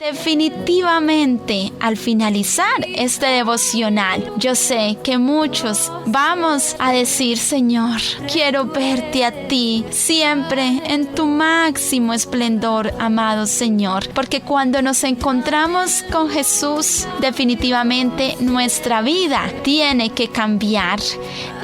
Definitivamente, al finalizar este devocional, yo sé que muchos vamos a decir: Señor, quiero verte a ti siempre en tu máximo esplendor, amado Señor, porque cuando nos encontramos con Jesús, definitivamente nuestra vida tiene que cambiar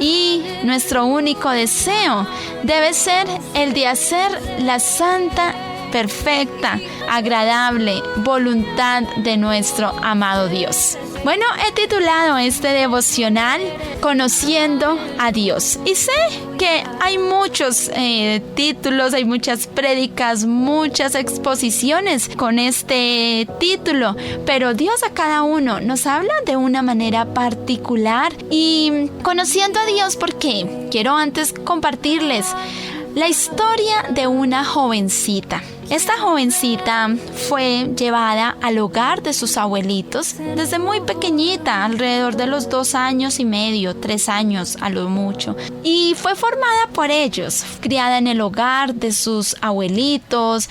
y nuestro único deseo debe ser el de hacer la santa, perfecta, agradable voluntad de nuestro amado Dios. Bueno, he titulado este devocional Conociendo a Dios. Y sé que hay muchos títulos, hay muchas prédicas, muchas exposiciones con este título, pero Dios a cada uno nos habla de una manera particular. Y conociendo a Dios, porque quiero antes compartirles la historia de una jovencita. Esta jovencita fue llevada al hogar de sus abuelitos desde muy pequeñita, alrededor de los 2 años y medio, 3 años a lo mucho. Y fue formada por ellos, criada en el hogar de sus abuelitos,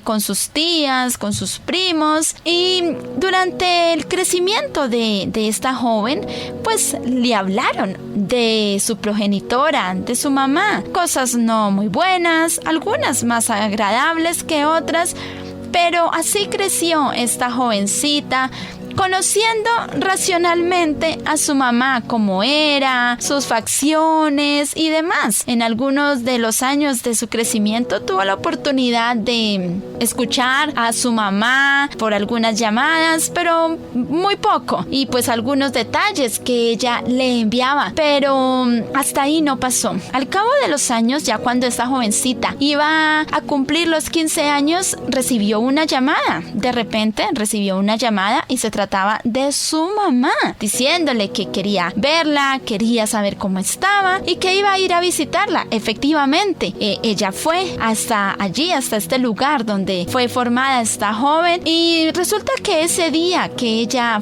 con sus tías, con sus primos. Y durante el crecimiento de esta joven, pues le hablaron de su progenitora, de su mamá. Cosas no muy buenas, algunas más agradables que otras, pero así creció esta jovencita, conociendo racionalmente a su mamá, cómo era, sus facciones y demás. En algunos de los años de su crecimiento tuvo la oportunidad de escuchar a su mamá por algunas llamadas, pero muy poco, y pues algunos detalles que ella le enviaba, pero hasta ahí no pasó. Al cabo de los años, ya cuando esta jovencita iba a cumplir los 15 años, recibió una llamada. De repente recibió una llamada y se trataba de su mamá, diciéndole que quería verla, quería saber cómo estaba y que iba a ir a visitarla. Efectivamente, ella fue hasta allí, hasta este lugar donde fue formada esta joven, y resulta que ese día que ella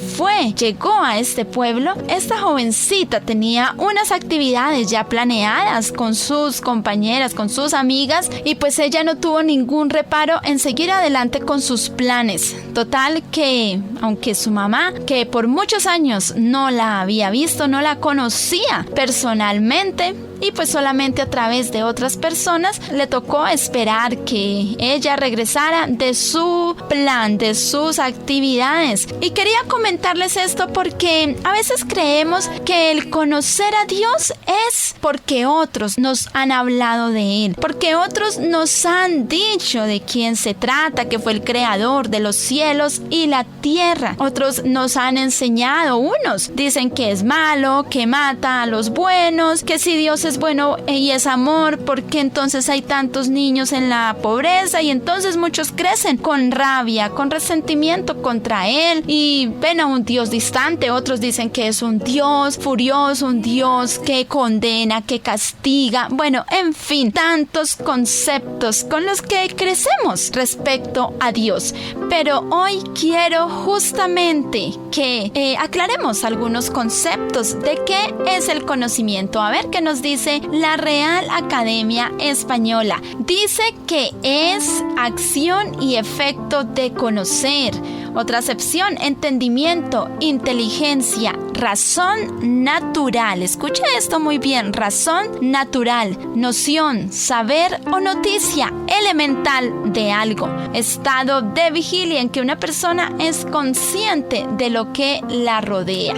llegó a este pueblo, esta jovencita tenía unas actividades ya planeadas con sus compañeras, con sus amigas, y pues ella no tuvo ningún reparo en seguir adelante con sus planes. Total que, aunque su mamá, que por muchos años no la había visto, no la conocía personalmente, y pues solamente a través de otras personas, le tocó esperar que ella regresara de su plan, de sus actividades. Y quería comentarles esto porque a veces creemos que el conocer a Dios es porque otros nos han hablado de Él, porque otros nos han dicho de quién se trata, que fue el creador de los cielos y la tierra. Otros nos han enseñado, unos dicen que es malo, que mata a los buenos, que si Dios es bueno y es amor, ¿por qué entonces hay tantos niños en la pobreza? Y entonces muchos crecen con rabia, con resentimiento contra Él y ven a un Dios distante. Otros dicen que es un Dios furioso, un Dios que condena, que castiga. Bueno, en fin, tantos conceptos con los que crecemos respecto a Dios. Pero hoy quiero justamente que aclaremos algunos conceptos de qué es el conocimiento. A ver qué nos dice la Real Academia Española. Dice que es acción y efecto de conocer. Otra acepción: entendimiento, inteligencia, razón natural. Escuche esto muy bien: razón natural, noción, saber o noticia elemental de algo. Estado de vigilia en que una persona es consciente de lo que la rodea.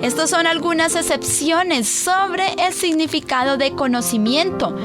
Estas son algunas excepciones sobre el significado de conocimiento.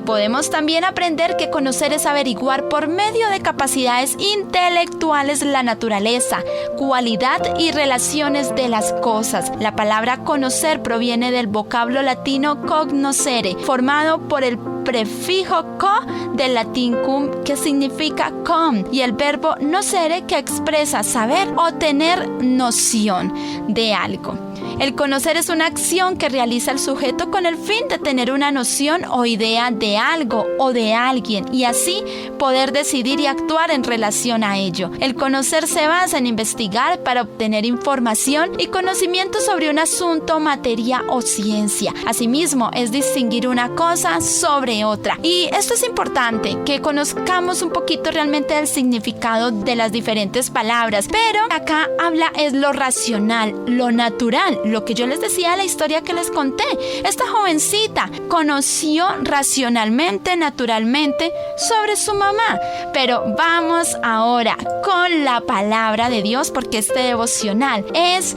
Podemos también aprender que conocer es averiguar por medio de capacidades intelectuales la naturaleza, cualidad y relaciones de las cosas. La palabra conocer proviene del vocablo latino cognoscere, formado por el prefijo co del latín cum, que significa con, y el verbo nocere, que expresa saber o tener noción de algo. El conocer es una acción que realiza el sujeto con el fin de tener una noción o idea de algo o de alguien y así poder decidir y actuar en relación a ello. El conocer se basa en investigar para obtener información y conocimiento sobre un asunto, materia o ciencia. Asimismo, es distinguir una cosa sobre otra. Y esto es importante, que conozcamos un poquito realmente del significado de las diferentes palabras. Pero acá habla es lo racional, lo natural, lo que yo les decía, la historia que les conté. Esta jovencita conoció racionalmente, naturalmente, sobre su mamá. Pero vamos ahora con la palabra de Dios, porque este devocional es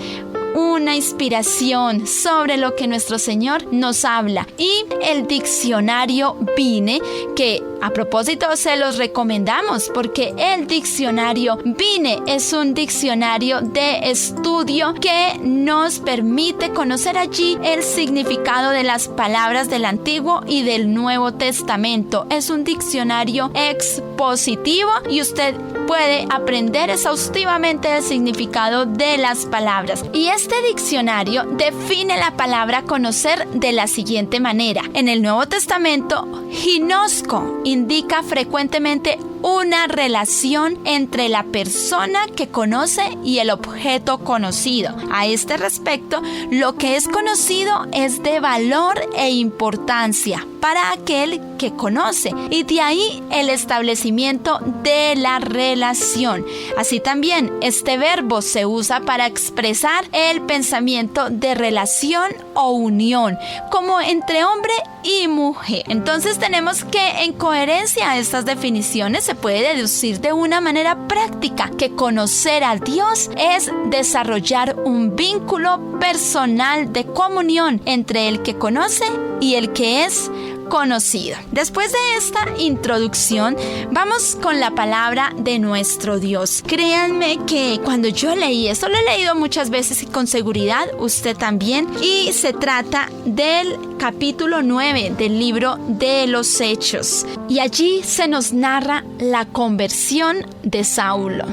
una inspiración sobre lo que nuestro Señor nos habla. Y el diccionario Vine, que a propósito se los recomendamos porque el diccionario Vine es un diccionario de estudio que nos permite conocer allí el significado de las palabras del Antiguo y del Nuevo Testamento. Es un diccionario expositivo y usted puede aprender exhaustivamente el significado de las palabras. Y este diccionario define la palabra conocer de la siguiente manera. En el Nuevo Testamento, ginosko indica frecuentemente una relación entre la persona que conoce y el objeto conocido. A este respecto, lo que es conocido es de valor e importancia para aquel que conoce, y de ahí el establecimiento de la relación. Así también, este verbo se usa para expresar el pensamiento de relación o unión, como entre hombre y mujer. Entonces tenemos que, en coherencia a estas definiciones, se puede deducir de una manera práctica que conocer a Dios es desarrollar un vínculo personal de comunión entre el que conoce y el que es conocido. Después de esta introducción, vamos con la palabra de nuestro Dios. Créanme que cuando yo leí esto, lo he leído muchas veces y con seguridad usted también, y se trata del capítulo 9 del libro de los Hechos, y allí se nos narra la conversión de Saulo.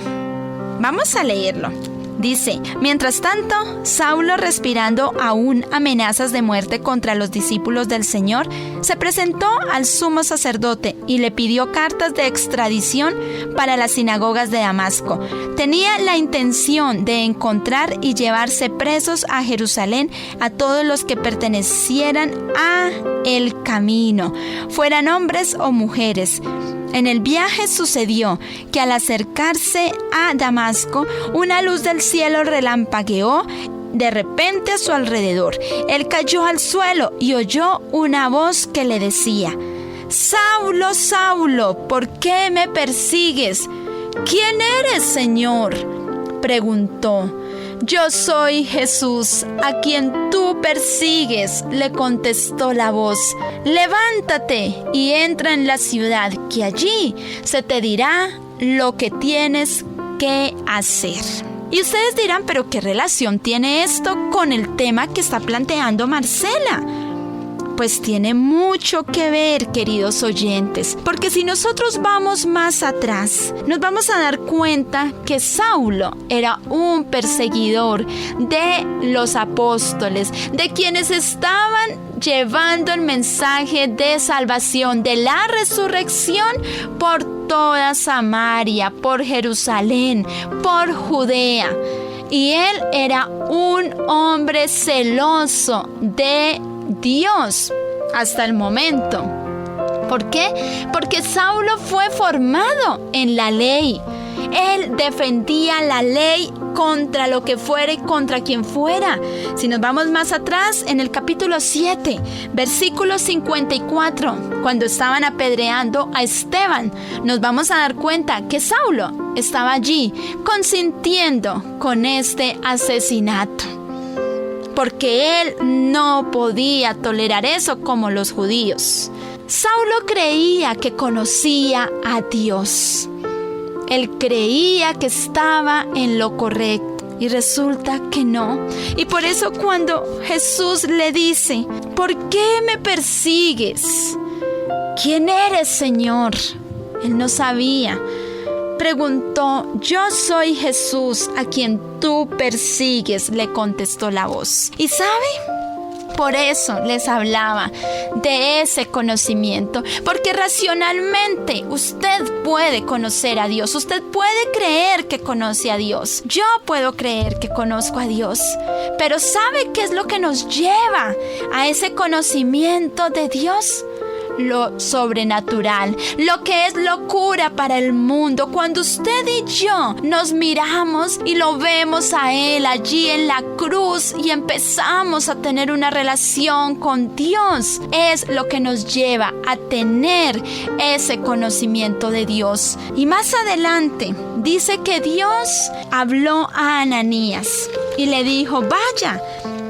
Vamos a leerlo. Dice: mientras tanto, Saulo, respirando aún amenazas de muerte contra los discípulos del Señor, se presentó al sumo sacerdote y le pidió cartas de extradición para las sinagogas de Damasco. Tenía la intención de encontrar y llevarse presos a Jerusalén a todos los que pertenecieran a el camino, fueran hombres o mujeres. En el viaje sucedió que al acercarse a Damasco, una luz del cielo relampagueó de repente a su alrededor. Él cayó al suelo y oyó una voz que le decía: «Saulo, Saulo, ¿por qué me persigues?» «¿Quién eres, Señor?», preguntó. «Yo soy Jesús, a quien tú persigues», le contestó la voz. «Levántate y entra en la ciudad, que allí se te dirá lo que tienes que hacer». Y ustedes dirán: ¿pero qué relación tiene esto con el tema que está planteando Marcela? Pues tiene mucho que ver, queridos oyentes, porque si nosotros vamos más atrás, nos vamos a dar cuenta que Saulo era un perseguidor de los apóstoles, de quienes estaban llevando el mensaje de salvación, de la resurrección por toda Samaria, por Jerusalén, por Judea. Y él era un hombre celoso de Dios hasta el momento. ¿Por qué? Porque Saulo fue formado en la ley. Él defendía la ley contra lo que fuera y contra quien fuera. Si nos vamos más atrás, en el capítulo 7, versículo 54, cuando estaban apedreando a Esteban, nos vamos a dar cuenta que Saulo estaba allí consintiendo con este asesinato, porque él no podía tolerar eso como los judíos. Saulo creía que conocía a Dios. Él creía que estaba en lo correcto y resulta que no. Y por eso cuando Jesús le dice: ¿por qué me persigues? ¿Quién eres, Señor? Él no sabía. preguntó: «Yo soy Jesús, a quien tú persigues», le contestó la voz. ¿Y sabe? Por eso les hablaba de ese conocimiento, porque racionalmente usted puede conocer a Dios, usted puede creer que conoce a Dios. Yo puedo creer que conozco a Dios, pero ¿sabe qué es lo que nos lleva a ese conocimiento de Dios? Lo sobrenatural, lo que es locura para el mundo. Cuando usted y yo nos miramos y lo vemos a Él allí en la cruz y empezamos a tener una relación con Dios, es lo que nos lleva a tener ese conocimiento de Dios. Y más adelante dice que Dios habló a Ananías y le dijo: «Vaya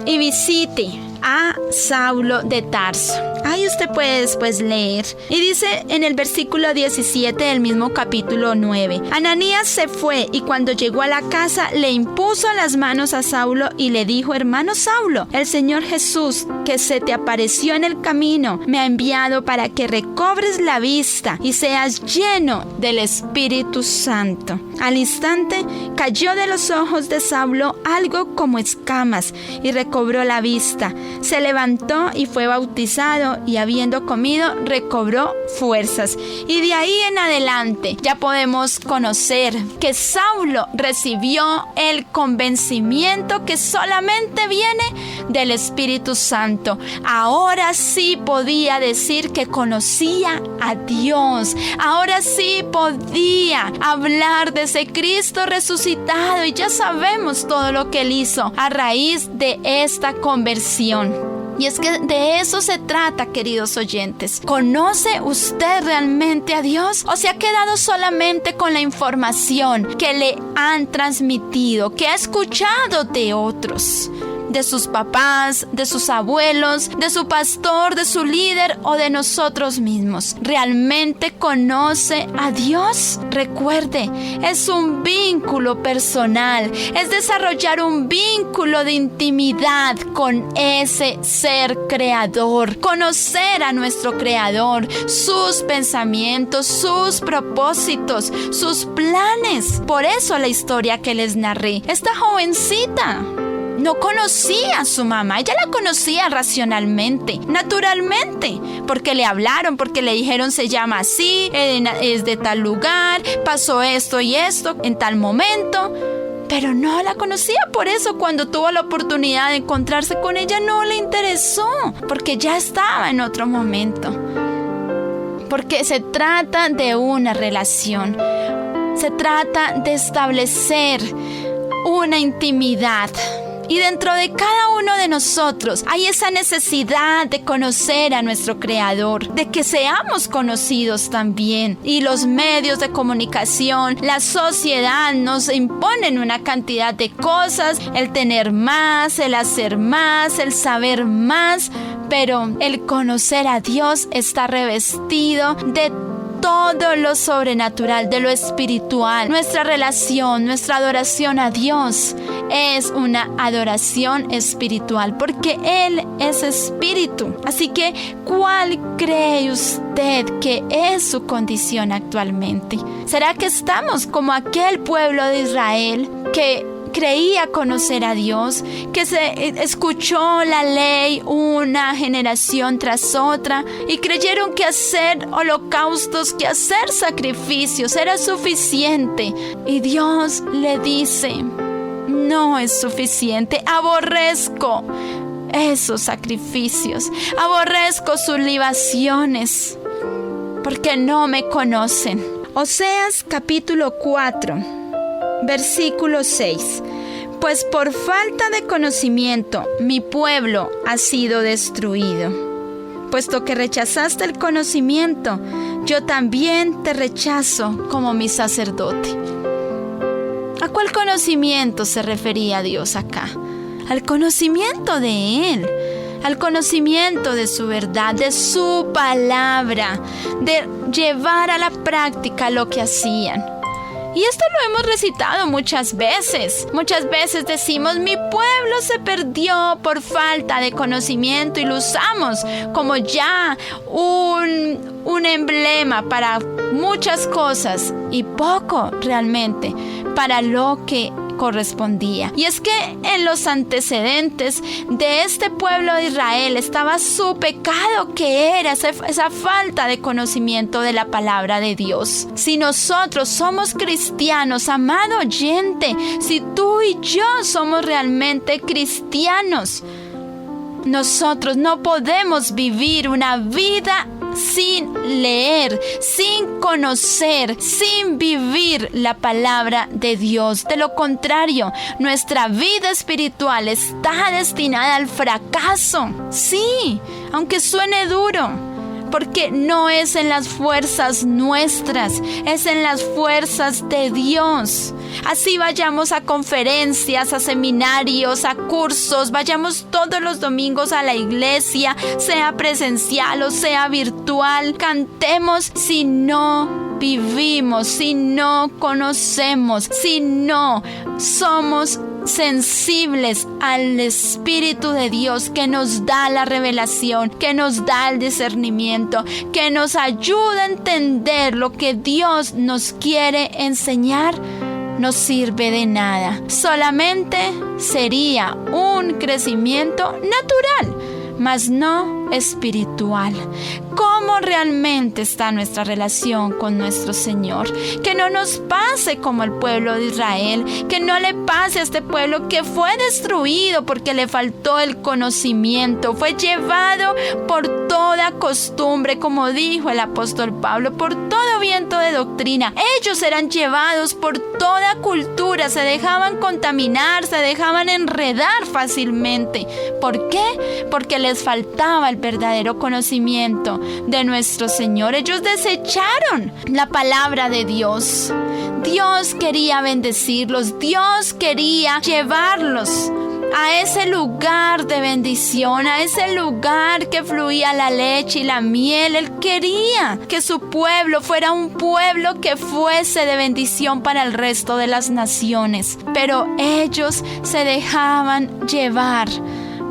y visite a Saulo de Tarso». Ahí usted puede después leer. Y dice en el versículo 17 del mismo capítulo 9: Ananías se fue y cuando llegó a la casa le impuso las manos a Saulo y le dijo: «Hermano Saulo, el Señor Jesús, que se te apareció en el camino, me ha enviado para que recobres la vista y seas lleno del Espíritu Santo». Al instante cayó de los ojos de Saulo algo como escamas y recobró la vista. Se levantó y fue bautizado, y habiendo comido recobró fuerzas. Y de ahí en adelante ya podemos conocer que Saulo recibió el convencimiento que solamente viene del Espíritu Santo. Ahora sí podía decir que conocía a Dios. Ahora sí podía hablar de ese Cristo resucitado, y ya sabemos todo lo que Él hizo a raíz de esta conversión. Y es que de eso se trata, queridos oyentes. ¿Conoce usted realmente a Dios? ¿O se ha quedado solamente con la información que le han transmitido, que ha escuchado de otros? De sus papás, de sus abuelos, de su pastor, de su líder o de nosotros mismos. ¿Realmente conoce a Dios? Recuerde, es un vínculo personal, es desarrollar un vínculo de intimidad con ese ser creador, conocer a nuestro creador, sus pensamientos, sus propósitos, sus planes. Por eso la historia que les narré, esta jovencita no conocía a su mamá. Ella la conocía racionalmente, naturalmente, porque le hablaron, porque le dijeron: se llama así, es de tal lugar, pasó esto y esto en tal momento. Pero no la conocía. Por eso cuando tuvo la oportunidad de encontrarse con ella no le interesó, porque ya estaba en otro momento. Porque se trata de una relación, se trata de establecer una intimidad. Y dentro de cada uno de nosotros hay esa necesidad de conocer a nuestro Creador, de que seamos conocidos también. Y los medios de comunicación, la sociedad nos imponen una cantidad de cosas, el tener más, el hacer más, el saber más, pero el conocer a Dios está revestido de todo lo sobrenatural, de lo espiritual. Nuestra relación, nuestra adoración a Dios es una adoración espiritual, porque Él es espíritu. Así que, ¿cuál cree usted que es su condición actualmente? ¿Será que estamos como aquel pueblo de Israel que creía conocer a Dios, que se escuchó la ley una generación tras otra y creyeron que hacer holocaustos, que hacer sacrificios era suficiente? Y Dios le dice: no es suficiente, aborrezco esos sacrificios, aborrezco sus libaciones, porque no me conocen. Oseas capítulo 4. Versículo 6. Pues por falta de conocimiento mi pueblo ha sido destruido. Puesto que rechazaste el conocimiento, yo también te rechazo como mi sacerdote. ¿A cuál conocimiento se refería Dios acá? Al conocimiento de Él, al conocimiento de su verdad, de su palabra, de llevar a la práctica lo que hacían. Y esto lo hemos recitado muchas veces. Muchas veces decimos: mi pueblo se perdió por falta de conocimiento, y lo usamos como ya un emblema para muchas cosas y poco realmente para lo que correspondía. Y es que en los antecedentes de este pueblo de Israel estaba su pecado, que era esa falta de conocimiento de la palabra de Dios. Si nosotros somos cristianos, amado oyente, si tú y yo somos realmente cristianos, nosotros no podemos vivir una vida sin leer, sin conocer, sin vivir la palabra de Dios. De lo contrario, nuestra vida espiritual está destinada al fracaso. Sí, aunque suene duro, porque no es en las fuerzas nuestras, es en las fuerzas de Dios. Así vayamos a conferencias, a seminarios, a cursos, vayamos todos los domingos a la iglesia, sea presencial o sea virtual, cantemos si no vivimos, si no conocemos, si no somos sensibles al Espíritu de Dios que nos da la revelación, que nos da el discernimiento, que nos ayuda a entender lo que Dios nos quiere enseñar, no sirve de nada. Solamente sería un crecimiento natural, mas no espiritual. ¿Cómo realmente está nuestra relación con nuestro Señor? Que no nos pase como el pueblo de Israel, que no le pase a este pueblo que fue destruido porque le faltó el conocimiento, fue llevado por toda costumbre, como dijo el apóstol Pablo, por todo viento de doctrina. Ellos eran llevados por toda cultura, se dejaban contaminar, se dejaban enredar fácilmente. ¿Por qué? Porque les faltaba el verdadero conocimiento de nuestro Señor. Ellos desecharon la palabra de Dios. Dios quería bendecirlos, Dios quería llevarlos a ese lugar de bendición, a ese lugar que fluía la leche y la miel. Él quería que su pueblo fuera un pueblo que fuese de bendición para el resto de las naciones. Pero ellos se dejaban llevar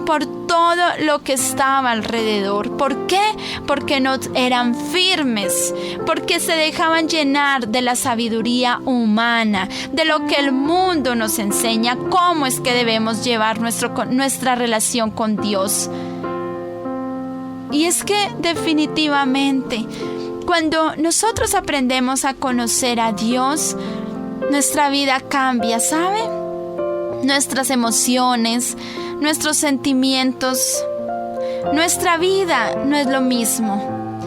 por todo lo que estaba alrededor. ¿Por qué? Porque no eran firmes, porque se dejaban llenar de la sabiduría humana, de lo que el mundo nos enseña, cómo es que debemos llevar nuestra relación con Dios. Y es que definitivamente, cuando nosotros aprendemos a conocer a Dios, nuestra vida cambia, ¿sabe? Nuestras emociones, nuestros sentimientos, nuestra vida no es lo mismo.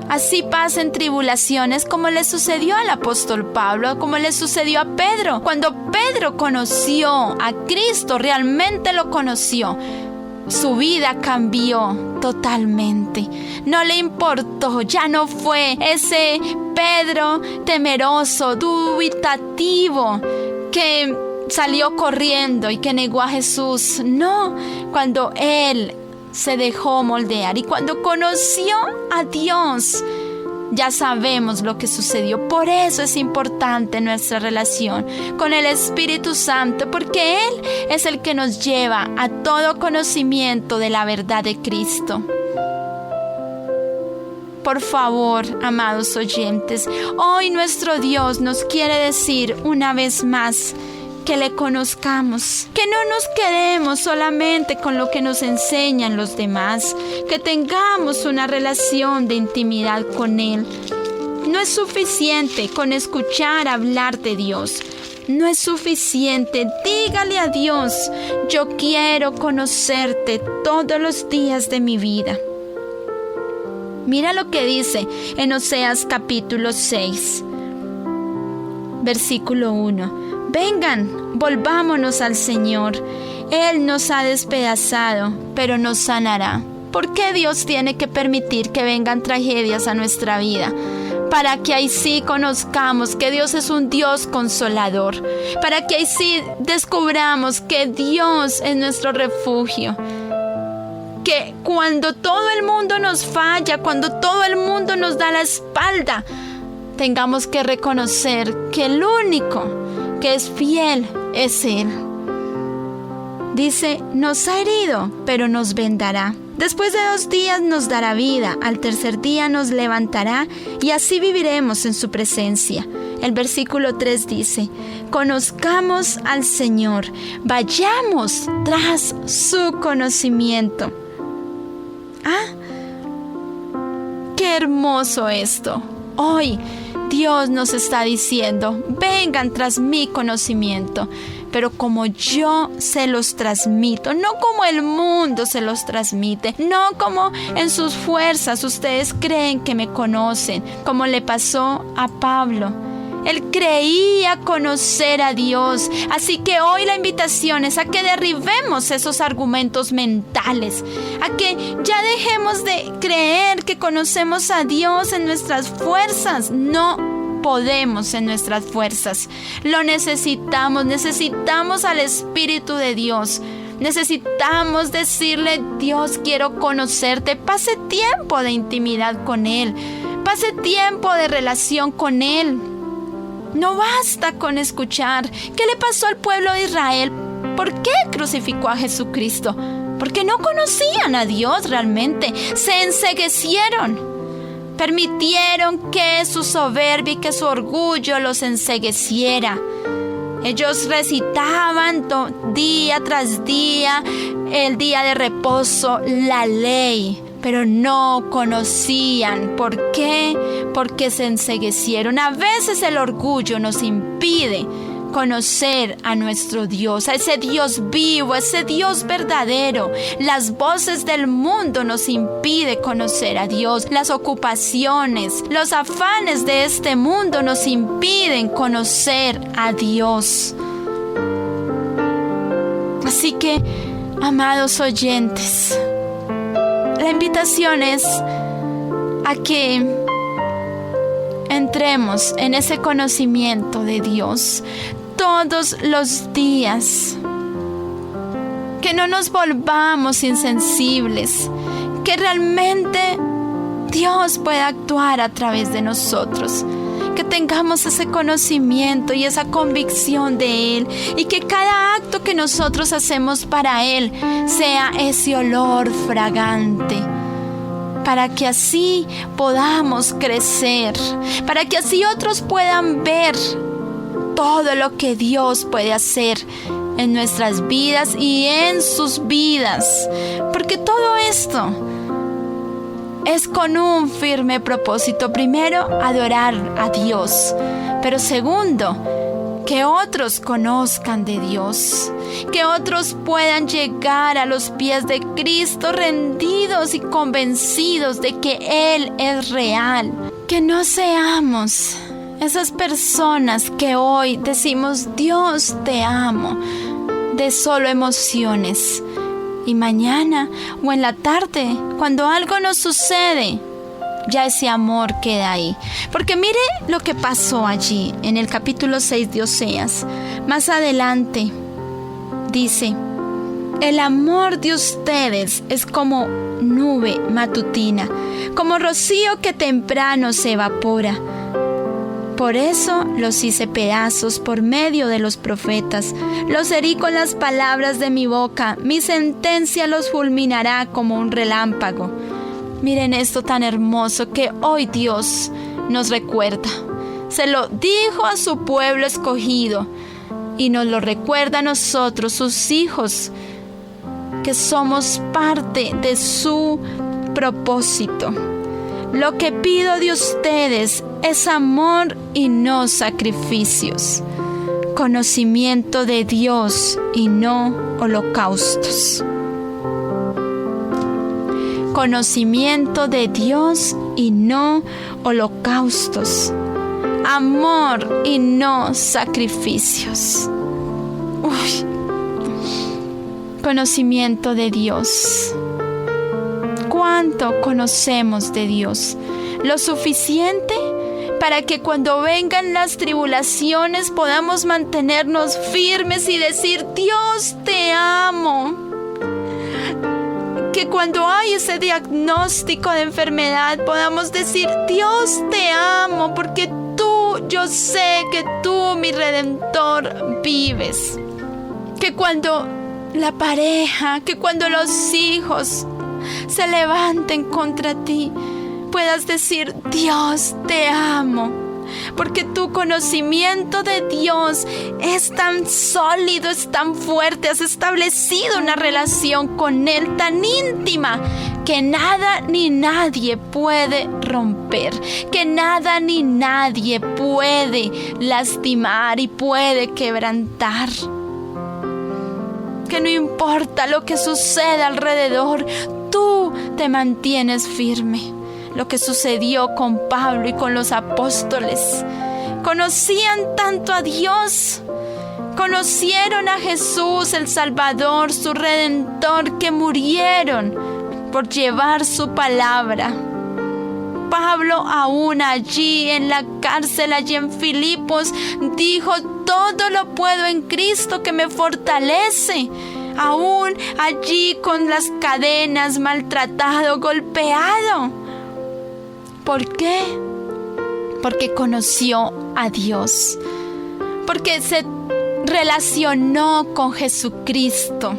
Así pasa en tribulaciones, como le sucedió al apóstol Pablo, como le sucedió a Pedro. Cuando Pedro conoció a Cristo, realmente lo conoció, su vida cambió totalmente. No le importó, ya no fue ese Pedro temeroso, dubitativo, que salió corriendo y que negó a Jesús. No, cuando él se dejó moldear y cuando conoció a Dios, ya sabemos lo que sucedió. Por eso es importante nuestra relación con el Espíritu Santo, porque Él es el que nos lleva a todo conocimiento de la verdad de Cristo. Por favor, amados oyentes, hoy nuestro Dios nos quiere decir una vez más que le conozcamos, que no nos quedemos solamente con lo que nos enseñan los demás, que tengamos una relación de intimidad con Él. No es suficiente con escuchar hablar de Dios. No es suficiente. Dígale a Dios: yo quiero conocerte todos los días de mi vida. Mira lo que dice en Oseas capítulo 6, versículo 1. Vengan, volvámonos al Señor. Él nos ha despedazado, pero nos sanará. ¿Por qué Dios tiene que permitir que vengan tragedias a nuestra vida? Para que ahí sí conozcamos que Dios es un Dios consolador. Para que ahí sí descubramos que Dios es nuestro refugio. Que cuando todo el mundo nos falla, cuando todo el mundo nos da la espalda, tengamos que reconocer que el único que es fiel es Él. Dice: nos ha herido, pero nos vendará. Después de 2 días nos dará vida, al tercer día nos levantará y así viviremos en su presencia. El versículo 3 dice: conozcamos al Señor, vayamos tras su conocimiento. ¡Qué hermoso esto! Hoy Dios nos está diciendo: vengan tras mi conocimiento, pero como yo se los transmito, no como el mundo se los transmite, no como en sus fuerzas ustedes creen que me conocen, como le pasó a Pablo. Él creía conocer a Dios, así que hoy la invitación es a que derribemos esos argumentos mentales, a que ya dejemos de creer que conocemos a Dios en nuestras fuerzas. No podemos en nuestras fuerzas, lo necesitamos al Espíritu de Dios. Necesitamos decirle: Dios, quiero conocerte. Pase tiempo de intimidad con Él, pase tiempo de relación con Él. No basta con escuchar. ¿Qué le pasó al pueblo de Israel? ¿Por qué crucificó a Jesucristo? Porque no conocían a Dios realmente. Se enceguecieron. Permitieron que su soberbia y que su orgullo los encegueciera. Ellos recitaban día tras día, el día de reposo, la ley, pero no conocían. ¿Por qué? Porque se enceguecieron. A veces el orgullo nos impide conocer a nuestro Dios, a ese Dios vivo, a ese Dios verdadero. Las voces del mundo nos impiden conocer a Dios. Las ocupaciones, los afanes de este mundo nos impiden conocer a Dios. Así que, amados oyentes, la invitación es a que entremos en ese conocimiento de Dios todos los días. Que no nos volvamos insensibles, que realmente Dios pueda actuar a través de nosotros. Que tengamos ese conocimiento y esa convicción de Él, y que cada acto que nosotros hacemos para Él sea ese olor fragante, para que así podamos crecer, para que así otros puedan ver todo lo que Dios puede hacer en nuestras vidas y en sus vidas. Porque todo esto es con un firme propósito. Primero, adorar a Dios. Pero segundo, que otros conozcan de Dios. Que otros puedan llegar a los pies de Cristo rendidos y convencidos de que Él es real. Que no seamos esas personas que hoy decimos: Dios, te amo, de solo emociones. Y mañana o en la tarde, cuando algo nos sucede, ya ese amor queda ahí. Porque mire lo que pasó allí en el capítulo 6 de Oseas. Más adelante dice: el amor de ustedes es como nube matutina, como rocío que temprano se evapora. Por eso los hice pedazos por medio de los profetas. Los herí con las palabras de mi boca. Mi sentencia los fulminará como un relámpago. Miren esto tan hermoso que hoy Dios nos recuerda. Se lo dijo a su pueblo escogido y nos lo recuerda a nosotros, sus hijos, que somos parte de su propósito. Lo que pido de ustedes es amor y no sacrificios, conocimiento de Dios y no holocaustos. Conocimiento de Dios y no holocaustos. Amor y no sacrificios. Conocimiento de Dios. ¿Cuánto conocemos de Dios? Lo suficiente para que cuando vengan las tribulaciones podamos mantenernos firmes y decir: Dios, te amo. Que cuando hay ese diagnóstico de enfermedad podamos decir: Dios, te amo, porque yo sé que tú, mi Redentor, vives. Que cuando la pareja, que cuando los hijos se levanten contra ti, puedas decir: Dios, te amo. Porque tu conocimiento de Dios es tan sólido, es tan fuerte. Has establecido una relación con Él tan íntima que nada ni nadie puede romper, que nada ni nadie puede lastimar y puede quebrantar. Que no importa lo que suceda alrededor, tú te mantienes firme. Lo que sucedió con Pablo y con los apóstoles. Conocían tanto a Dios, conocieron a Jesús, el Salvador, su Redentor, que murieron por llevar su palabra. Pablo, aún allí en la cárcel, allí en Filipos, dijo: todo lo puedo en Cristo que me fortalece. Aún allí con las cadenas, maltratado, golpeado. ¿Por qué? Porque conoció a Dios, porque se relacionó con Jesucristo,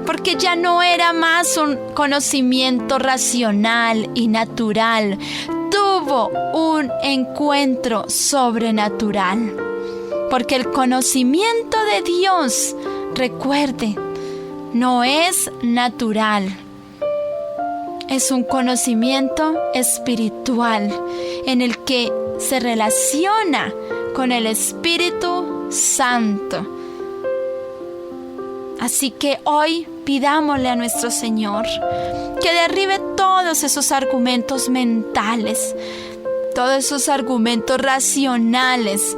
porque ya no era más un conocimiento racional y natural, tuvo un encuentro sobrenatural, porque el conocimiento de Dios, recuerde, no es natural. Es un conocimiento espiritual en el que se relaciona con el Espíritu Santo. Así que hoy pidámosle a nuestro Señor que derribe todos esos argumentos mentales, todos esos argumentos racionales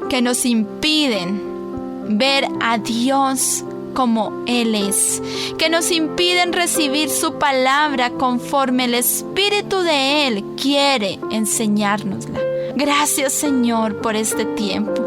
que nos impiden ver a Dios como Él es, que nos impiden recibir su palabra conforme el Espíritu de Él quiere enseñárnosla. Gracias, Señor, por este tiempo,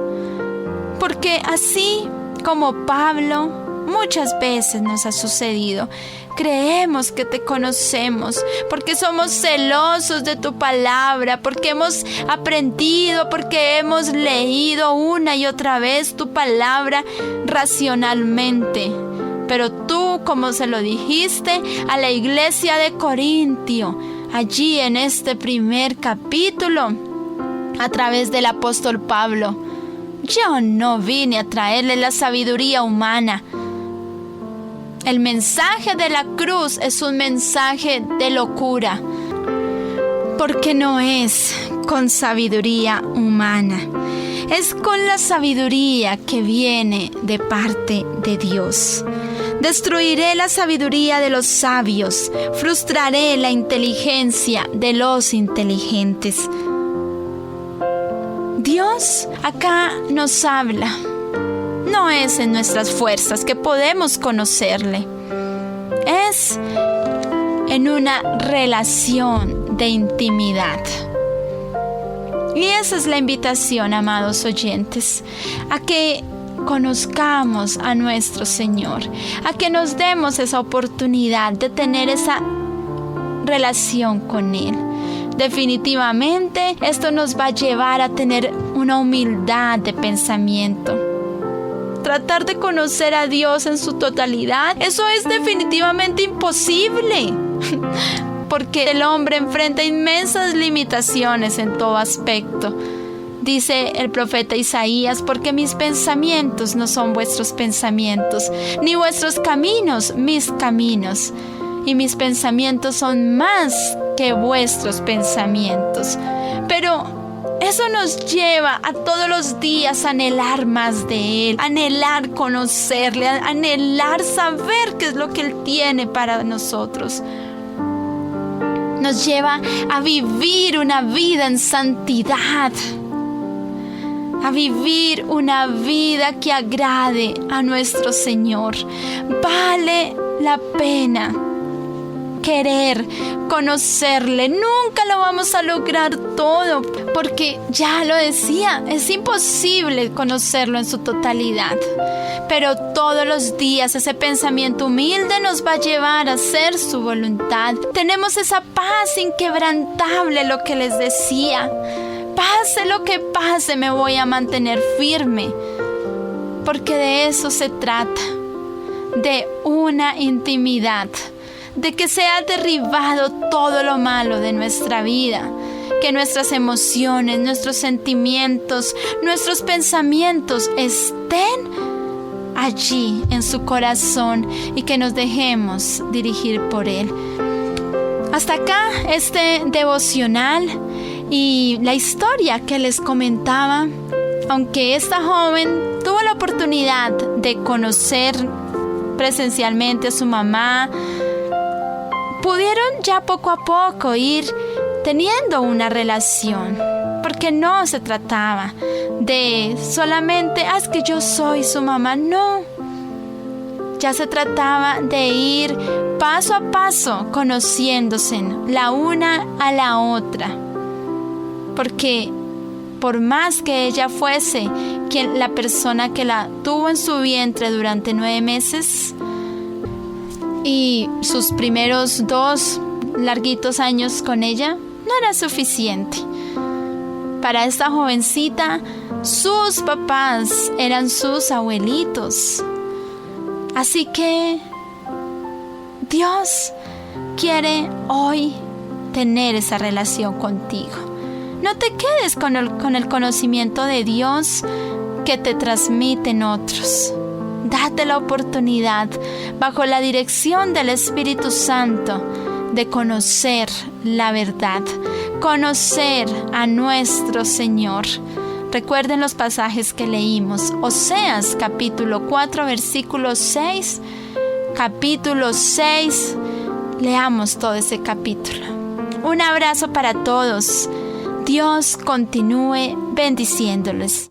porque así como Pablo, muchas veces nos ha sucedido. Creemos que te conocemos porque somos celosos de tu palabra, porque hemos aprendido, porque hemos leído una y otra vez tu palabra racionalmente. Pero tú, como se lo dijiste a la iglesia de Corintio, allí en este primer capítulo, a través del apóstol Pablo: yo no vine a traerle la sabiduría humana. El mensaje de la cruz es un mensaje de locura, porque no es con sabiduría humana, es con la sabiduría que viene de parte de Dios. Destruiré la sabiduría de los sabios, frustraré la inteligencia de los inteligentes. Dios acá nos habla. No es en nuestras fuerzas que podemos conocerle. Es en una relación de intimidad. Y esa es la invitación, amados oyentes, a que conozcamos a nuestro Señor, a que nos demos esa oportunidad de tener esa relación con Él. Definitivamente esto nos va a llevar a tener una humildad de pensamiento. Tratar de conocer a Dios en su totalidad, eso es definitivamente imposible, porque el hombre enfrenta inmensas limitaciones en todo aspecto. Dice el profeta Isaías: porque mis pensamientos no son vuestros pensamientos, ni vuestros caminos mis caminos, y mis pensamientos son más que vuestros pensamientos. Pero eso nos lleva a todos los días a anhelar más de Él, a anhelar conocerle, a anhelar saber qué es lo que Él tiene para nosotros. Nos lleva a vivir una vida en santidad, a vivir una vida que agrade a nuestro Señor. Vale la pena querer conocerle. Nunca lo vamos a lograr todo, porque ya lo decía, es imposible conocerlo en su totalidad. Pero todos los días ese pensamiento humilde nos va a llevar a hacer su voluntad. Tenemos esa paz inquebrantable, lo que les decía. Pase lo que pase, me voy a mantener firme, porque de eso se trata, de una intimidad, de que sea derribado todo lo malo de nuestra vida. Que nuestras emociones, nuestros sentimientos, nuestros pensamientos estén allí en su corazón y que nos dejemos dirigir por Él. Hasta acá este devocional y la historia que les comentaba. Aunque esta joven tuvo la oportunidad de conocer presencialmente a su mamá, pudieron ya poco a poco ir teniendo una relación, porque no se trataba de solamente, es que yo soy su mamá, no. Ya se trataba de ir paso a paso conociéndose la una a la otra, porque por más que ella fuese la persona que la tuvo en su vientre durante 9 meses y sus primeros 2 larguitos años con ella, no era suficiente. Para esta jovencita, sus papás eran sus abuelitos. Así que Dios quiere hoy tener esa relación contigo. No te quedes con el conocimiento de Dios que te transmiten otros. Date la oportunidad, bajo la dirección del Espíritu Santo, de conocer la verdad, conocer a nuestro Señor. Recuerden los pasajes que leímos. Oseas capítulo 4, versículo 6. Capítulo 6. Leamos todo ese capítulo. Un abrazo para todos. Dios continúe bendiciéndoles.